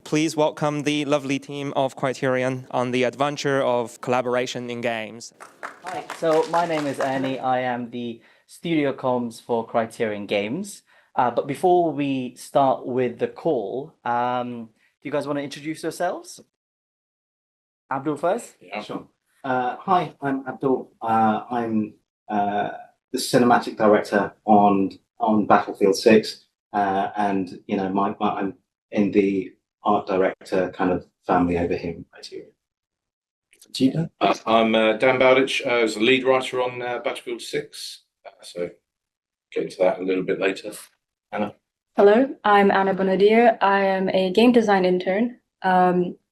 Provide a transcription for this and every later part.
please welcome the lovely team of Criterion on the adventure of collaboration in games. Hi, so my name is Ernie. I am the studio comms for Criterion Games. But before we start with the call, do you guys want to introduce yourselves? Abdul first? Yeah, sure. Hi, I'm Abdul. I'm the cinematic director on Battlefield 6, and I'm in the art director kind of family over here in Criterion. I'm Dan Bowditch as a lead writer on Battlefield 6, so get into that a little bit later. Anna? Hello, I'm Anna Bonadio. I am a game design intern,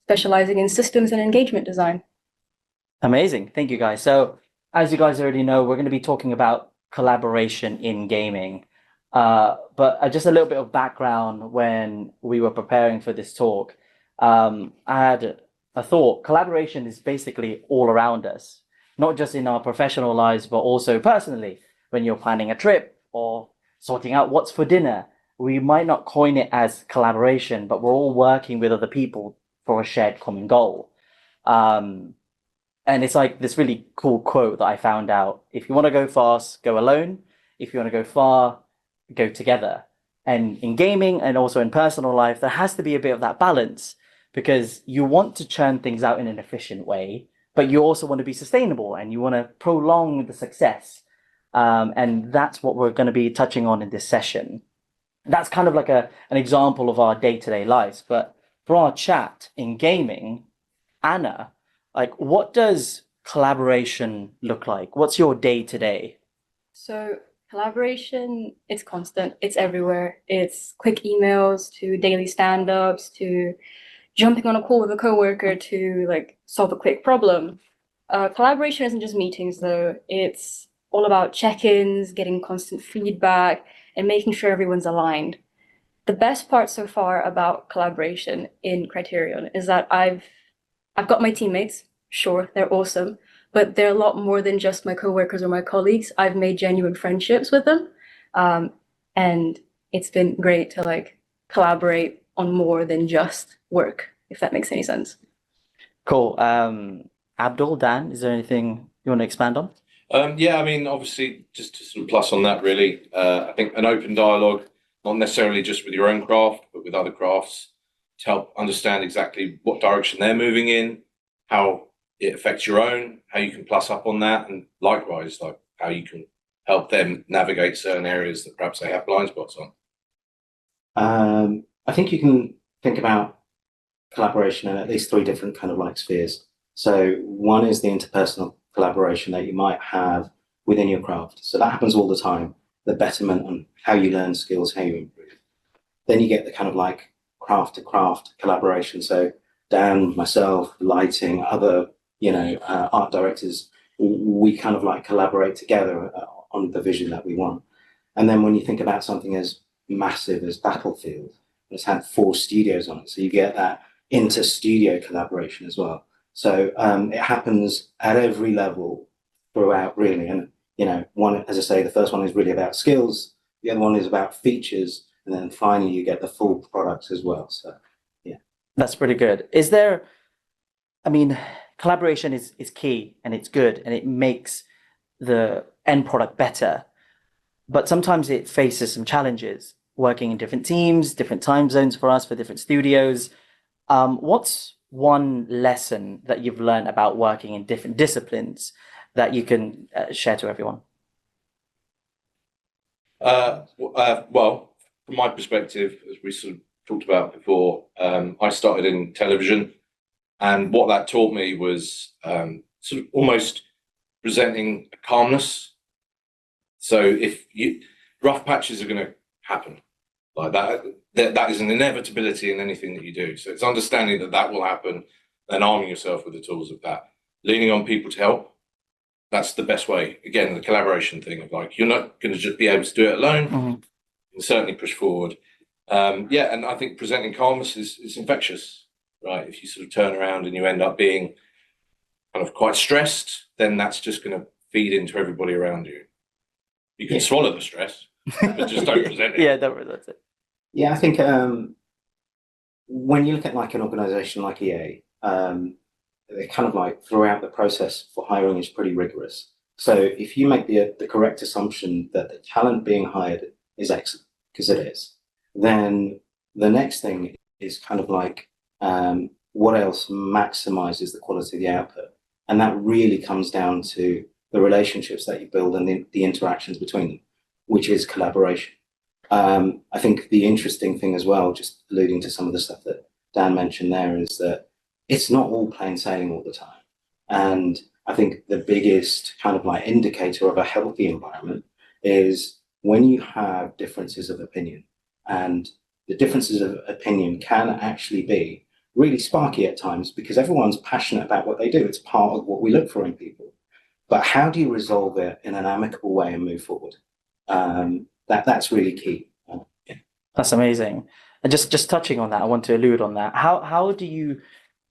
specializing in systems and engagement design. Amazing. Thank you, guys. So as you guys already know, we're going to be talking about collaboration in gaming. But just a little bit of background when we were preparing for this talk. I had a thought. Collaboration is basically all around us, not just in our professional lives, but also personally. When you're planning a trip or sorting out what's for dinner, we might not coin it as collaboration, but we're all working with other people for a shared common goal. And it's like this really cool quote that I found out. If you want to go fast, go alone. If you want to go far, go together. And in gaming and also in personal life, there has to be a bit of that balance, because you want to churn things out in an efficient way, but you also want to be sustainable and you want to prolong the success. And that's what we're going to be touching on in this session. That's kind of like an example of our day-to-day lives. But for our chat in gaming, Anna, like, what does collaboration look like? What's your day-to-day? So collaboration, it's constant, it's everywhere. It's quick emails to daily stand-ups to jumping on a call with a coworker to like solve a quick problem. Collaboration isn't just meetings though. It's all about check-ins, getting constant feedback, and making sure everyone's aligned. The best part so far about collaboration in Criterion is that I've got my teammates. Sure, they're awesome, but they're a lot more than just my coworkers or my colleagues. I've made genuine friendships with them, and it's been great to like collaborate on more than just work, if that makes any sense. Cool. Abdul, Dan, is there anything you want to expand on? Yeah, I mean, obviously, just to sort of plus on that, really, I think an open dialogue, not necessarily just with your own craft, but with other crafts, to help understand exactly what direction they're moving in, how it affects your own, how you can plus up on that, and likewise, like how you can help them navigate certain areas that perhaps they have blind spots on. I think you can think about collaboration in at least three different kind of like spheres. So one is the interpersonal collaboration that you might have within your craft. So that happens all the time, the betterment on how you learn skills, how you improve. Then you get the kind of like craft to craft collaboration. So Dan, myself, lighting, other, art directors, we kind of like collaborate together on the vision that we want. And then when you think about something as massive as Battlefield, it's had 4 studios on it. So you get that inter-studio collaboration as well. So it happens at every level throughout, really. And, one, as I say, the first one is really about skills. The other one is about features. And then finally, you get the full products as well. So, yeah. That's pretty good. Collaboration is key and it's good and it makes the end product better. But sometimes it faces some challenges, working in different teams, different time zones for us, for different studios. What's one lesson that you've learned about working in different disciplines that you can share to everyone? Well, from my perspective, as we sort of talked about before, I started in television, and what that taught me was sort of almost presenting a calmness. So rough patches are going to happen like that. That is an inevitability in anything that you do. So it's understanding that will happen, and arming yourself with the tools of that. Leaning on people to help. That's the best way. Again, the collaboration thing of like, you're not going to just be able to do it alone. Mm-hmm. You can certainly push forward. And I think presenting calmness is infectious, right? If you sort of turn around and you end up being kind of quite stressed, then that's just going to feed into everybody around you. You can swallow the stress, but just don't present it. Yeah, that's it. Yeah, I think when you look at like an organization like EA, they kind of like throughout the process for hiring is pretty rigorous. So if you make the correct assumption that the talent being hired is excellent, because it is, then the next thing is kind of like what else maximizes the quality of the output. And that really comes down to the relationships that you build and the interactions between them, which is collaboration. I think the interesting thing as well, just alluding to some of the stuff that Dan mentioned there, is that it's not all plain sailing all the time. And I think the biggest kind of like indicator of a healthy environment is when you have differences of opinion. And the differences of opinion can actually be really sparky at times because everyone's passionate about what they do. It's part of what we look for in people. But how do you resolve it in an amicable way and move forward? That's really key. That's amazing. And just touching on that, I want to allude on that. How do you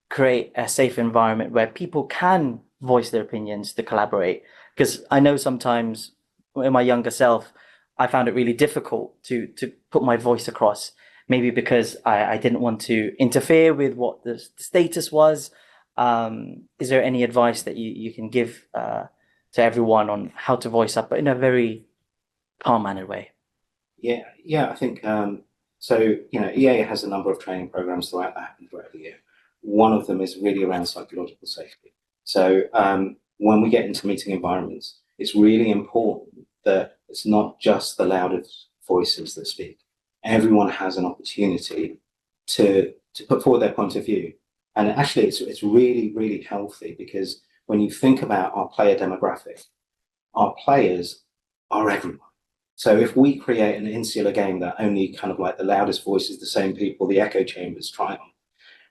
create a safe environment where people can voice their opinions to collaborate? Because I know sometimes in my younger self, I found it really difficult to put my voice across, maybe because I didn't want to interfere with what the status was. Is there any advice that you can give to everyone on how to voice up, but in a very calm-mannered way? Yeah, I think so. You know, EA has a number of training programs throughout the year. One of them is really around psychological safety. So when we get into meeting environments, it's really important that it's not just the loudest voices that speak. Everyone has an opportunity to put forward their point of view. And actually, it's really, really healthy because when you think about our player demographic, our players are everyone. So if we create an insular game that only kind of like the loudest voices, the same people, the echo chambers try on,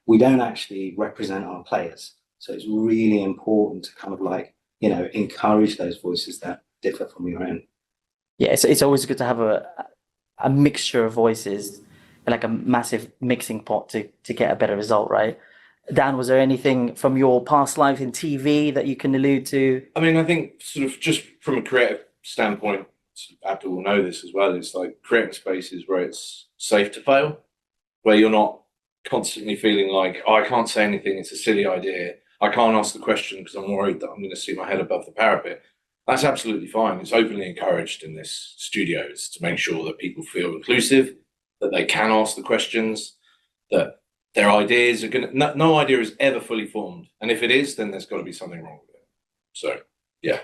we don't actually represent our players. So it's really important to kind of like, you know, encourage those voices that differ from your own. Yeah, it's always good to have a mixture of voices, like a massive mixing pot to get a better result, right? Dan, was there anything from your past life in TV that you can allude to? I mean, I think sort of just from a creative standpoint, Abdul will know this as well. It's like creating spaces where it's safe to fail, where you're not constantly feeling like, oh, I can't say anything. It's a silly idea. I can't ask the question because I'm worried that I'm going to see my head above the parapet. That's absolutely fine. It's openly encouraged in this studios to make sure that people feel inclusive, that they can ask the questions, that their ideas are going to, no idea is ever fully formed. And if it is, then there's got to be something wrong with it. So, yeah.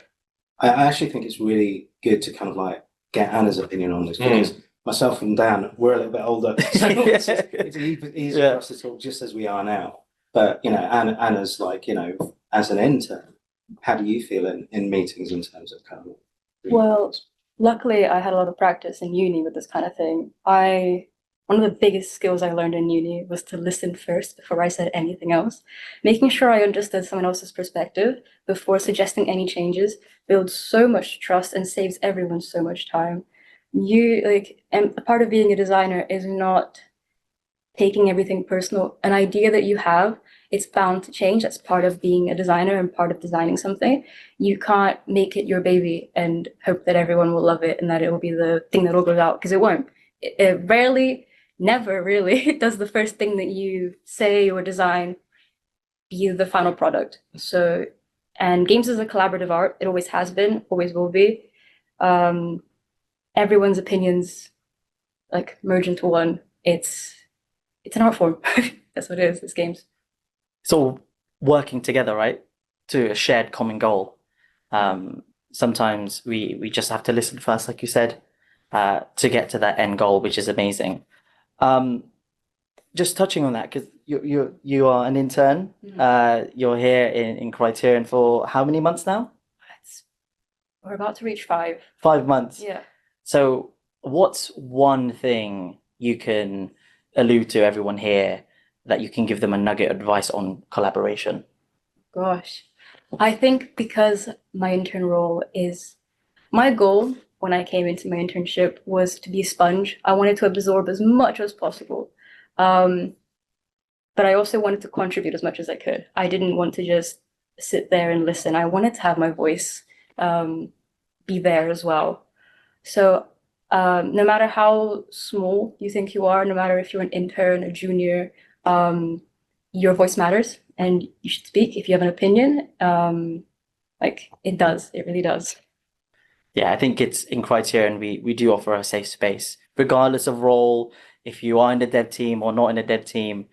I actually think it's really good to kind of like get Anna's opinion on this because myself and Dan, we're a little bit older. So it's easier for us to talk just as we are now. But, you know, Anna's like, you know, as an intern, how do you feel in meetings in terms of kind of? Well, luckily I had a lot of practice in uni with this kind of thing. One of the biggest skills I learned in uni was to listen first before I said anything else. Making sure I understood someone else's perspective before suggesting any changes builds so much trust and saves everyone so much time. And a part of being a designer is not taking everything personal. An idea that you have, it's bound to change. That's part of being a designer and part of designing something. You can't make it your baby and hope that everyone will love it and that it will be the thing that all goes out, because it won't. It rarely, never really does the first thing that you say or design be the final product. So, and games is a collaborative art. It always has been, always will be. Everyone's opinions like merge into one. It's an art form. That's what it is. It's games. It's all working together, right, to a shared common goal. Sometimes we just have to listen first, like you said, to get to that end goal, which is amazing. Just touching on that, because you are an intern. You're here in Criterion for how many months now? We're about to reach 5. 5 months. Yeah. So what's one thing you can allude to everyone here that you can give them a nugget of advice on collaboration? Gosh, I think because my intern role is, my goal when I came into my internship was to be a sponge. I wanted to absorb as much as possible. But I also wanted to contribute as much as I could. I didn't want to just sit there and listen. I wanted to have my voice be there as well. So no matter how small you think you are, no matter if you're an intern, a junior, Your voice matters, and you should speak if you have an opinion. It really does. Yeah, I think it's in Criterion, we do offer a safe space, regardless of role. If you are in the dev team or not in the dev team,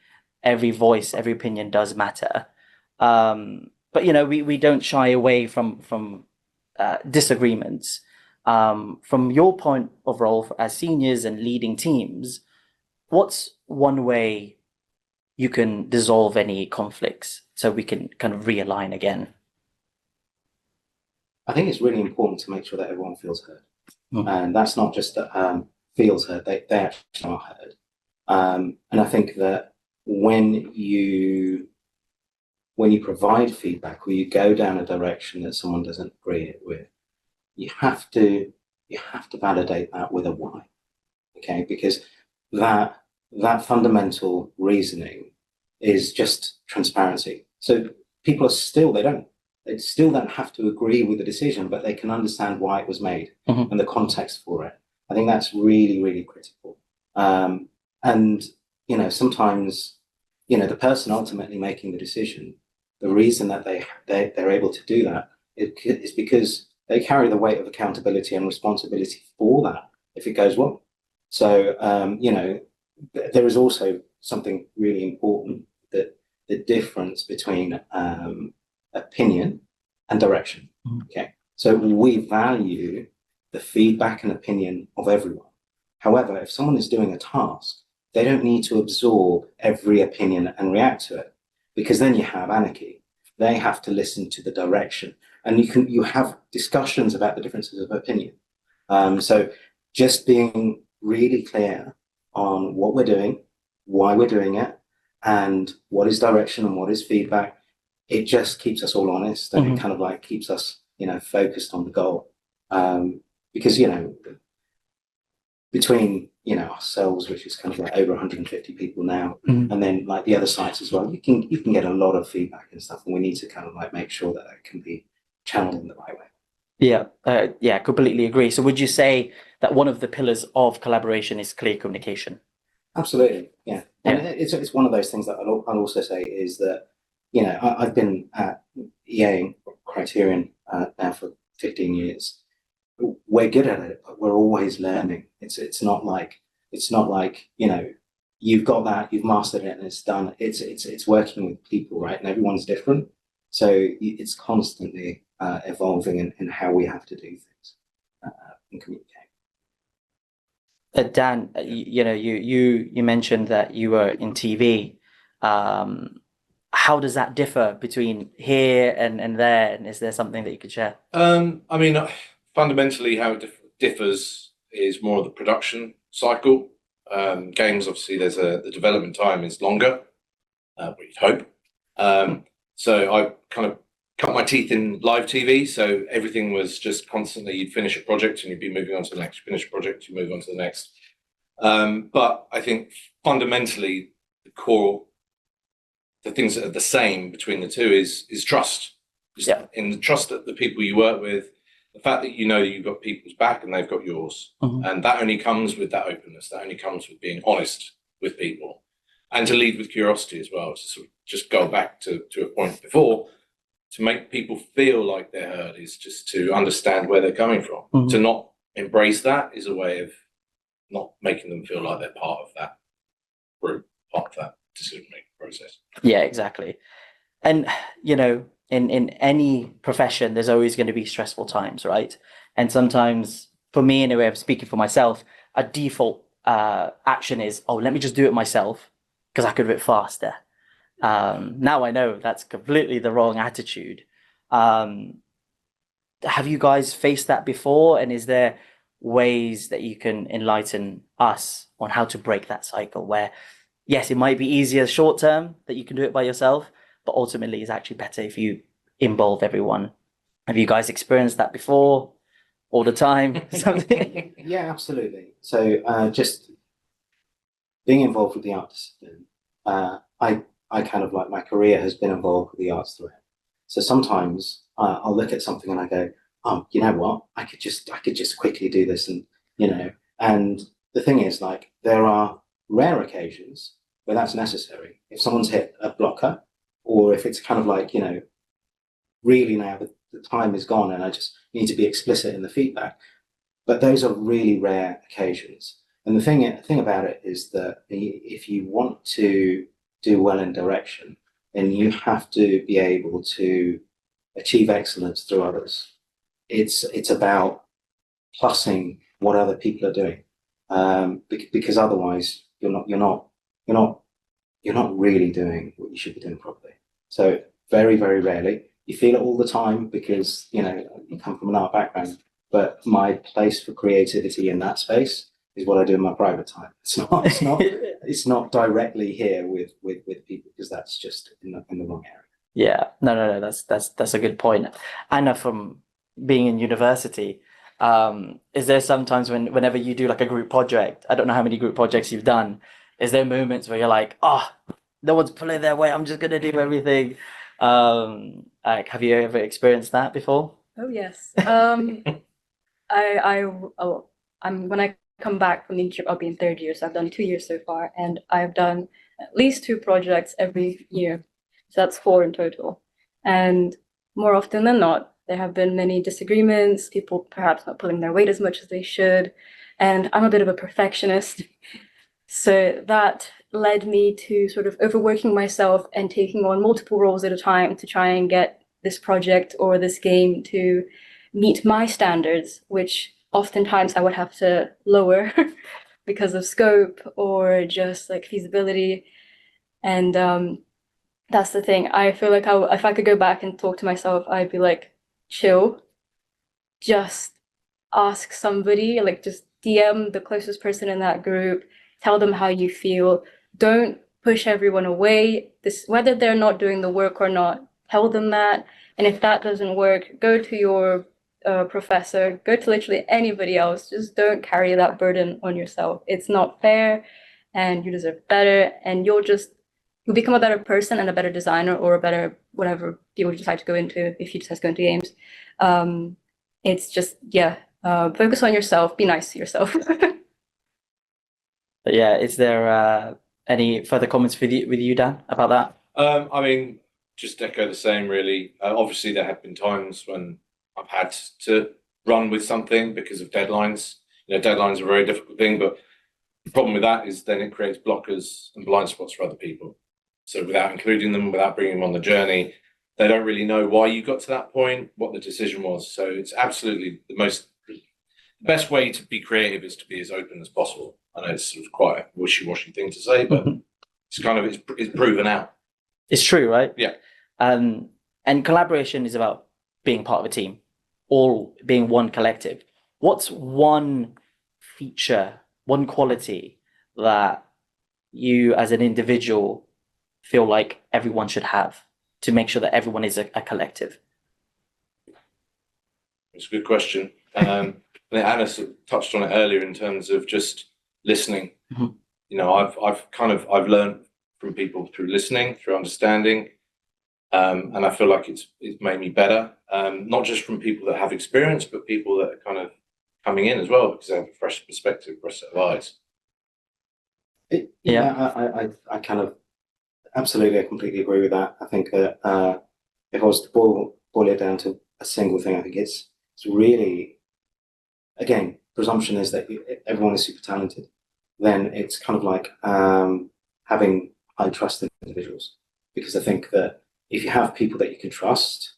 every voice, every opinion does matter. But we don't shy away from disagreements. From your point of role as seniors and leading teams, what's one way you can dissolve any conflicts so we can kind of realign again? I think it's really important to make sure that everyone feels heard. Mm. And that's not just that feels heard, they actually are heard. And I think that when you provide feedback or you go down a direction that someone doesn't agree with, you have to validate that with a why. Okay, because that fundamental reasoning is just transparency. So people they still don't have to agree with the decision, but they can understand why it was made and the context for it. I think that's really, really critical. And sometimes the person ultimately making the decision, the reason that they're able to do that is because they carry the weight of accountability and responsibility for that if it goes wrong. So there is also something really important, that the difference between opinion and direction. Okay, so we value the feedback and opinion of everyone. However, if someone is doing a task, they don't need to absorb every opinion and react to it, because then you have anarchy. They have to listen to the direction, and you have discussions about the differences of opinion. So just being really clear on what we're doing, why we're doing it, and what is direction and what is feedback, it just keeps us all honest, and it kind of like keeps us, focused on the goal. Because, between, ourselves, which is kind of like over 150 people now, and then like the other sites as well, you can get a lot of feedback and stuff, and we need to kind of like make sure that it can be channeled in the right way. Yeah, completely agree. So would you say that one of the pillars of collaboration is clear communication? Absolutely, yeah. And it's one of those things that I'll also say is that, I've been at EA Criterion now for 15 years. We're good at it, but we're always learning. It's not like you've got that, you've mastered it, and it's done. It's working with people, right? And everyone's different, so it's constantly evolving in how we have to do things and communicate. Dan, you mentioned that you were in TV. How does that differ between here and there? And is there something that you could share? Fundamentally, how it differs is more of the production cycle. Games, obviously, the development time is longer, we'd hope. So I kind of cut my teeth in live TV. So everything was just constantly, you'd finish a project and you'd be moving on to the next, finish a project, you move on to the next. But I think fundamentally, the things that are the same between the two is trust. In the trust that the people you work with, the fact that you've got people's back and they've got yours. And that only comes with that openness. That only comes with being honest with people, and to lead with curiosity as well. To sort of just go back to a point before, to make people feel like they're heard is just to understand where they're coming from. To not embrace that is a way of not making them feel like they're part of that group, part of that decision-making process. Yeah, exactly. And, in any profession, there's always going to be stressful times, right? And sometimes, for me anyway, I'm speaking for myself, a default action is, let me just do it myself because I could do it faster. Now I know that's completely the wrong attitude. Have you guys faced that before? And is there ways that you can enlighten us on how to break that cycle where, yes, it might be easier short term that you can do it by yourself, but ultimately it's actually better if you involve everyone? Have you guys experienced that before? All the time? Something? Yeah, absolutely. So just being involved with the art discipline, I kind of like my career has been involved with the arts throughout. So sometimes I'll look at something and I go, you know what? I could just quickly do this, and and the thing is, like, there are rare occasions where that's necessary. If someone's hit a blocker, or if it's kind of like, really now the time is gone and I just need to be explicit in the feedback. But those are really rare occasions. And the thing about it is that if you want to do well in direction, then you have to be able to achieve excellence through others. It's about plussing what other people are doing, because otherwise you're not really doing what you should be doing properly. So very, very rarely. You feel it all the time because you come from an art background. But my place for creativity in that space is what I do in my private time. It's not directly here with people, because that's just in the wrong area. Yeah, no. That's a good point. Anna, from being in university, is there sometimes whenever you do like a group project, I don't know how many group projects you've done, is there moments where you're like, oh, no one's pulling their weight, I'm just gonna do everything? Like, have you ever experienced that before? Oh yes. When I come back from the internship, I'll be in third year, so I've done 2 years so far, and I've done at least 2 projects every year. So that's 4 in total. And more often than not, there have been many disagreements, people perhaps not pulling their weight as much as they should. And I'm a bit of a perfectionist. So that led me to sort of overworking myself and taking on multiple roles at a time to try and get this project or this game to meet my standards, which oftentimes I would have to lower because of scope or just like feasibility. And that's the thing. I feel like if I could go back and talk to myself, I'd be like, chill, just ask somebody, like just DM the closest person in that group, tell them how you feel. Don't push everyone away. Whether they're not doing the work or not, tell them that. And if that doesn't work, go to your professor, go to literally anybody else. Just don't carry that burden on yourself. It's not fair, and you deserve better, and you'll become a better person and a better designer, or a better whatever you decide to go into if you decide to go into games. It's just, focus on yourself, be nice to yourself. But yeah, is there any further comments with you, Dan, about that? I mean, just echo the same, really. Obviously, there have been times when I've had to run with something because of deadlines. Deadlines are a very difficult thing, but the problem with that is then it creates blockers and blind spots for other people. So without including them, without bringing them on the journey, they don't really know why you got to that point, what the decision was. So it's absolutely the best way to be creative is to be as open as possible. I know it's sort of quite a wishy-washy thing to say, but it's proven out. It's true, right? Yeah. And collaboration is about being part of a team, all being one collective. What's one feature, one quality that you as an individual feel like everyone should have to make sure that everyone is a collective? It's a good question. I think Anna sort of touched on it earlier in terms of just listening. I've learned from people through listening, through understanding, and I feel like it's made me better. Not just from people that have experience, but people that are kind of coming in as well, because they have a fresh perspective, fresh set of eyes. I kind of absolutely, I completely agree with that. I think that if I was to boil it down to a single thing, I think it's really, again, presumption is that everyone is super talented. Then it's kind of like having high trust in individuals, because I think that if you have people that you can trust,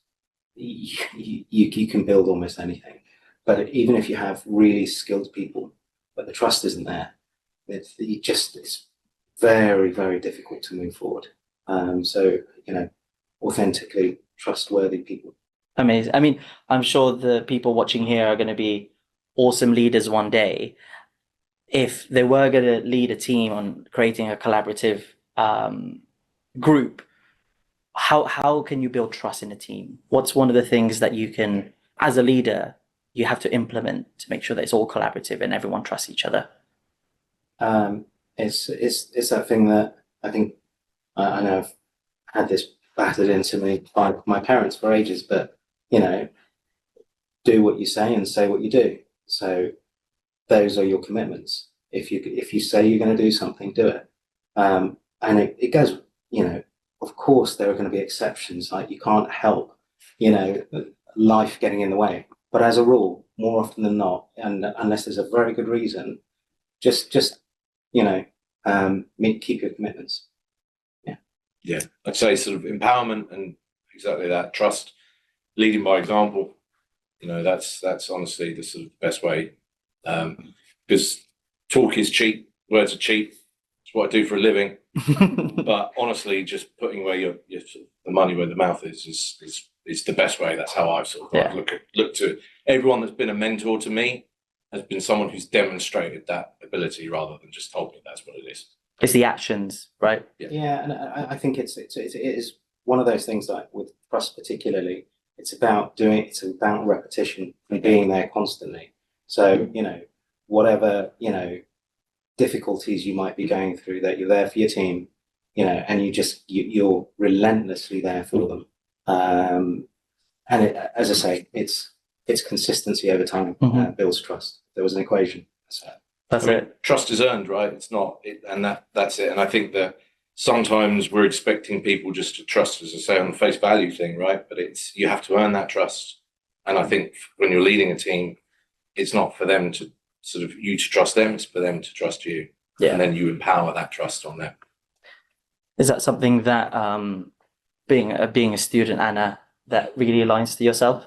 you can build almost anything. But even if you have really skilled people, but the trust isn't there, it's very, very difficult to move forward. Authentically trustworthy people. Amazing. I mean, I'm sure the people watching here are going to be awesome leaders one day. If they were going to lead a team on creating a collaborative group, how can you build trust in a team? What's one of the things that you can, as a leader, you have to implement to make sure that it's all collaborative and everyone trusts each other? It's that thing that I think I know I've had this battered into me by my parents for ages, but do what you say and say what you do. So those are your commitments. If you say you're going to do something, do it. and it goes, you know, of course there are going to be exceptions, like you can't help, you know, life getting in the way. But as a rule, more often than not, and unless there's a very good reason, just you know, keep your commitments. Yeah, I'd say sort of empowerment and exactly that, trust, leading by example. You know, that's honestly the sort of best way, because talk is cheap, words are cheap. It's what I do for a living. But honestly, just putting where your sort of the money where the mouth is the best way. That's how I've sort of looked to it. Everyone that's been a mentor to me has been someone who's demonstrated that ability rather than just told me that's what it is. It's the actions, right? Yeah, and I think it is one of those things that with trust particularly, it's about repetition and being there constantly. So, you know, whatever, you know, difficulties you might be going through, that you're there for your team, you know, and you're relentlessly there for them. And as I say, it's consistency over time builds trust. There was an equation. So. That's it. Trust is earned, right? It's not, and that's it. And I think that sometimes we're expecting people just to trust, as I say, on the face value thing, right? But you have to earn that trust. And I think when you're leading a team, it's not for them to sort of you to trust them; it's for them to trust you. Yeah. And then you empower that trust on them. Is that something that being a student, Anna, that really aligns to yourself?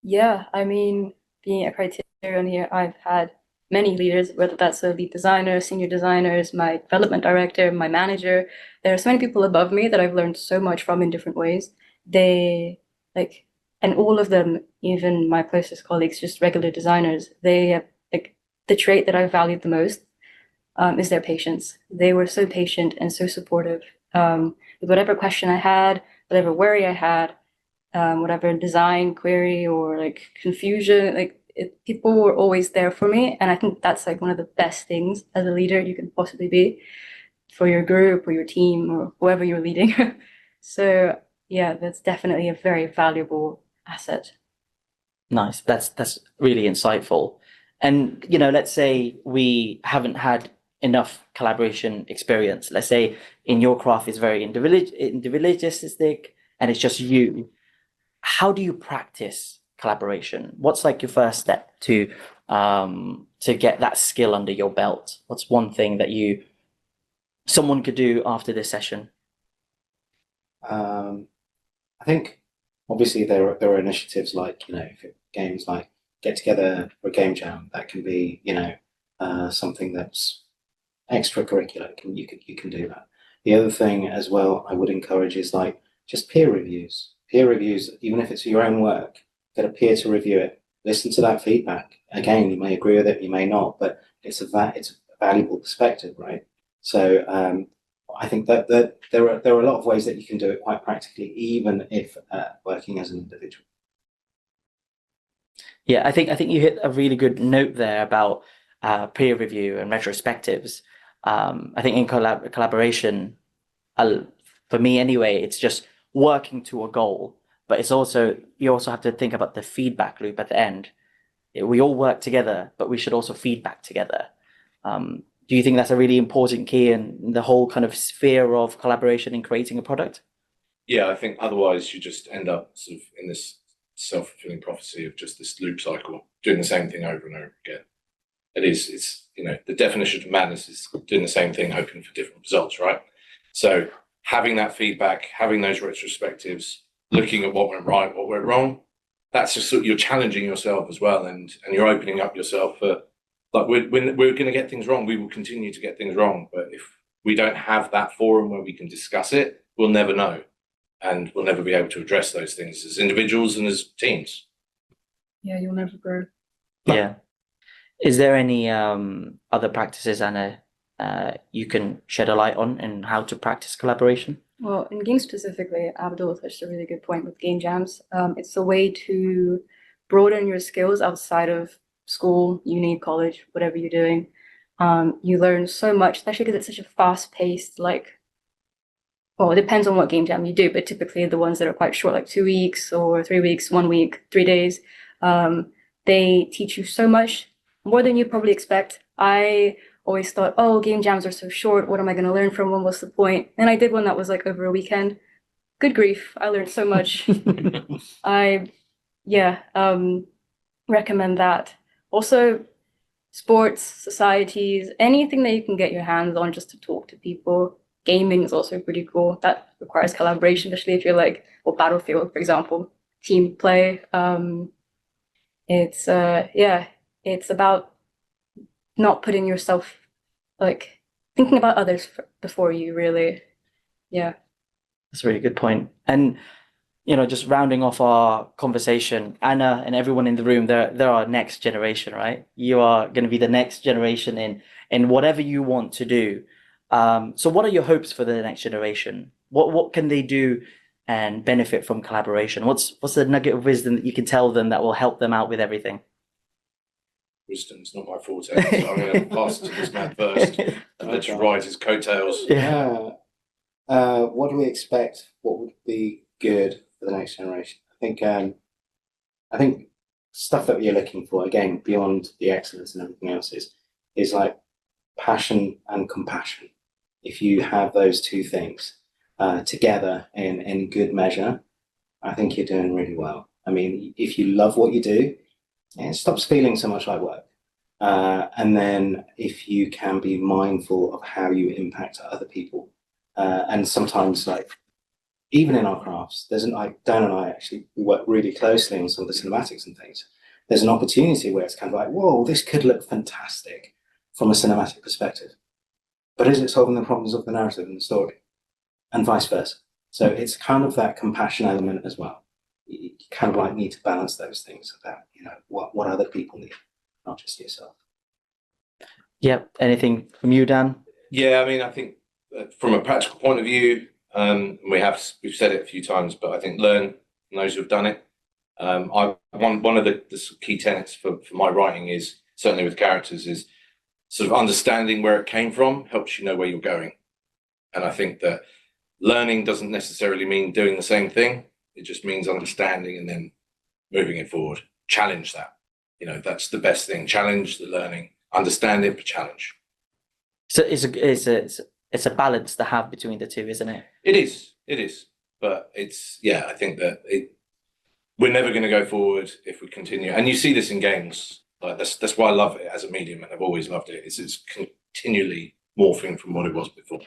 Yeah, I mean, being at Criterion here, I've had many leaders, whether that's a lead designer, senior designers, my development director, my manager. There are so many people above me that I've learned so much from in different ways. And all of them, even my closest colleagues, just regular designers, they have the trait that I valued the most is their patience. They were so patient and so supportive with whatever question I had, whatever worry I had, whatever design query or confusion, people were always there for me. And I think that's one of the best things as a leader you can possibly be for your group or your team or whoever you're leading. So yeah, that's definitely a very valuable asset. Nice. That's really insightful. And, you know, let's say we haven't had enough collaboration experience. Let's say in your craft is very individualistic and it's just you. How do you practice collaboration? What's your first step to get that skill under your belt? What's one thing that someone could do after this session? I think obviously there are initiatives games like get together for a game jam. That can be something that's extracurricular. You can do that. The other thing as well I would encourage is just peer reviews. Peer reviews, even if it's your own work, get a peer to review it. Listen to that feedback. Again, you may agree with it, you may not, but it's a valuable perspective, right? So I think that there are a lot of ways that you can do it quite practically, even if working as an individual. Yeah, I think you hit a really good note there about peer review and retrospectives. I think in collaboration, for me anyway, it's just working to a goal, but you also have to think about the feedback loop at the end. We all work together, but we should also feedback together. Do you think that's a really important key in the whole kind of sphere of collaboration in creating a product? Yeah, I think otherwise you just end up sort of in this self-fulfilling prophecy of just this loop cycle, doing the same thing over and over again. It's the definition of madness is doing the same thing, hoping for different results, right? So having that feedback, having those retrospectives, looking at what went right, what went wrong, that's just you're challenging yourself as well, and you're opening up yourself for we're going to get things wrong. We will continue to get things wrong, but if we don't have that forum where we can discuss it, we'll never know, and we'll never be able to address those things as individuals and as teams. Yeah, you'll never grow. Yeah. Is there any other practices, Anna, you can shed a light on and how to practice collaboration? Well, in games specifically, Abdul touched a really good point with game jams. It's a way to broaden your skills outside of school, uni, college, whatever you're doing. You learn so much, especially because it's such a fast-paced, it depends on what game jam you do, but typically the ones that are quite short, 2 weeks or 3 weeks, 1 week, 3 days, they teach you so much, more than you probably expect. I always thought, oh, game jams are so short. What am I going to learn from them? What's the point? And I did one that was like over a weekend. Good grief. I learned so much. Recommend that. Also, sports, societies, anything that you can get your hands on just to talk to people. Gaming is also pretty cool. That requires collaboration, especially if you're like, or Battlefield, for example, team play. It's about not putting yourself, like thinking about others before you really. Yeah. That's a really good point. And just rounding off our conversation, Anna and everyone in the room, they're our next generation, right? You are going to be the next generation in whatever you want to do. So what are your hopes for the next generation? What can they do and benefit from collaboration? What's the nugget of wisdom that you can tell them that will help them out with everything? Wisdom's not my forte, so I'm going to pass it to this man first and let you ride his coattails. Yeah. What do we expect? What would be good for the next generation? I think stuff that you're looking for, again, beyond the excellence and everything else, is like passion and compassion. If you have those two things together in good measure, I think you're doing really well. I mean, if you love what you do, it stops feeling so much like work. And then if you can be mindful of how you impact other people, and sometimes, like, even in our crafts, Dan and I actually work really closely on some of the cinematics and things. There's an opportunity where it's kind of like, whoa, this could look fantastic from a cinematic perspective, but is it solving the problems of the narrative and the story? And vice versa. So it's kind of that compassion element as well. You kind of like need to balance those things about, what other people need, not just yourself. Yep. Anything from you, Dan? Yeah, I mean, I think from a practical point of view, we've said it a few times, but I think learn from those who've done it. One of the key tenets for my writing is, certainly with characters, is sort of understanding where it came from helps you know where you're going. And I think that learning doesn't necessarily mean doing the same thing. It just means understanding and then moving it forward. Challenge that. That's the best thing. Challenge the learning. Understand it, but challenge. So it's a balance to have between the two, isn't it? It is. But I think that we're never going to go forward if we continue. And you see this in games. Like that's why I love it as a medium, and I've always loved it. It's continually morphing from what it was before.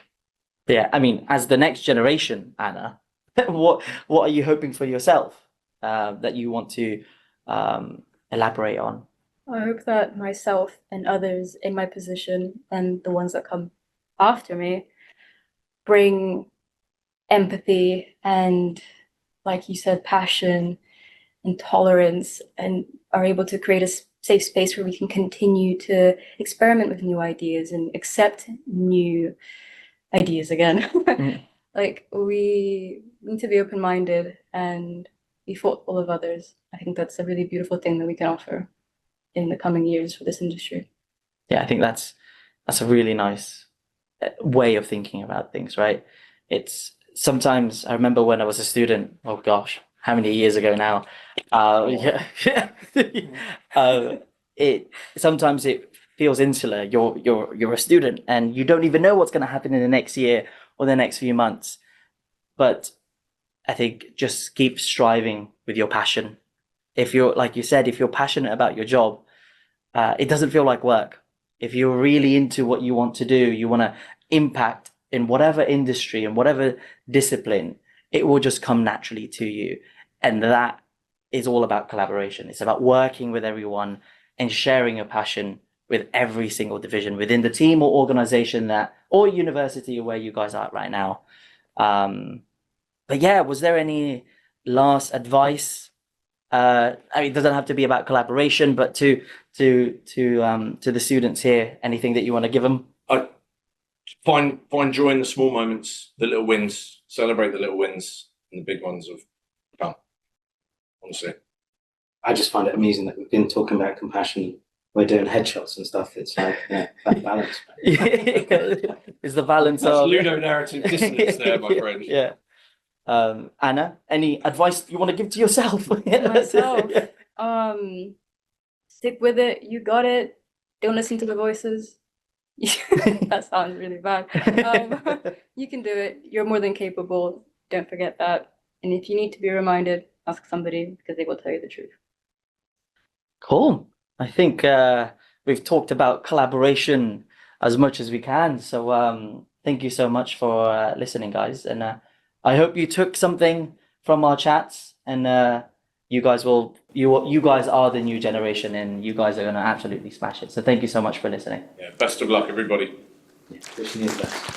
Yeah, I mean, as the next generation, Anna, what are you hoping for yourself that you want to elaborate on? I hope that myself and others in my position and the ones that come after me bring empathy and, like you said, passion and tolerance, and are able to create a safe space where we can continue to experiment with new ideas and accept new ideas again. Like, we need to be open-minded and be thoughtful of others. I think that's a really beautiful thing that we can offer in the coming years for this industry. Yeah, I think that's a really nice way of thinking about things, right? It's sometimes, I remember when I was a student, oh gosh, how many years ago now? Sometimes it feels insular. You're a student and you don't even know what's going to happen in the next year or the next few months. But I think just keep striving with your passion. If you're, like you said, if you're passionate about your job, it doesn't feel like work. If you're really into what you want to do, you want to impact in whatever industry and whatever discipline, it will just come naturally to you. And that is all about collaboration. It's about working with everyone and sharing your passion with every single division within the team or organization or university or where you guys are at right now. But yeah, was there any last advice? I mean, it doesn't have to be about collaboration, but to the students here, anything that you want to give them? Find joy in the small moments, the little wins. Celebrate the little wins, and the big ones have come. Honestly, I just find it amusing that we've been talking about compassion. We're doing headshots and stuff. It's like that balance. Is the balance that's of ludonarrative dissonance there, my friend. Yeah. Anna, any advice you want to give to yourself? Myself, stick with it. You got it. Don't listen to the voices. That sounds really bad. You can do it. You're more than capable. Don't forget that. And if you need to be reminded, ask somebody because they will tell you the truth. Cool. I think we've talked about collaboration as much as we can. So thank you so much for listening, guys. And I hope you took something from our chats. And you guys are the new generation, and you guys are going to absolutely smash it. So thank you so much for listening. Yeah, best of luck, everybody. Wishing you the best.